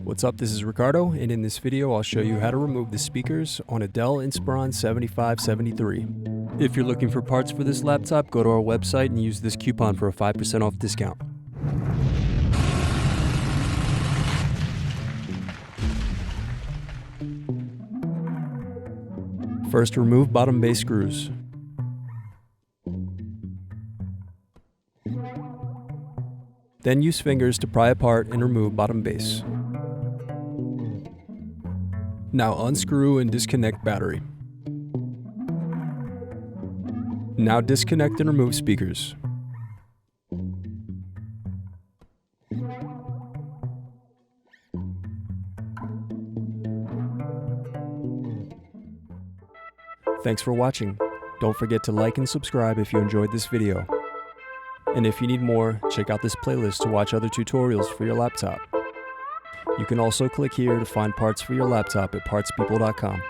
What's up, this is Ricardo, and in this video I'll show you how to remove the speakers on a Dell Inspiron 7573. If you're looking for parts for this laptop, go to our website and use this coupon for a 5% off discount. First, remove bottom base screws. Then use fingers to pry apart and remove bottom base. Now unscrew and disconnect battery. Now disconnect and remove speakers. Thanks for watching. Don't forget to like and subscribe if you enjoyed this video. And if you need more, check out this playlist to watch other tutorials for your laptop. You can also click here to find parts for your laptop at partspeople.com.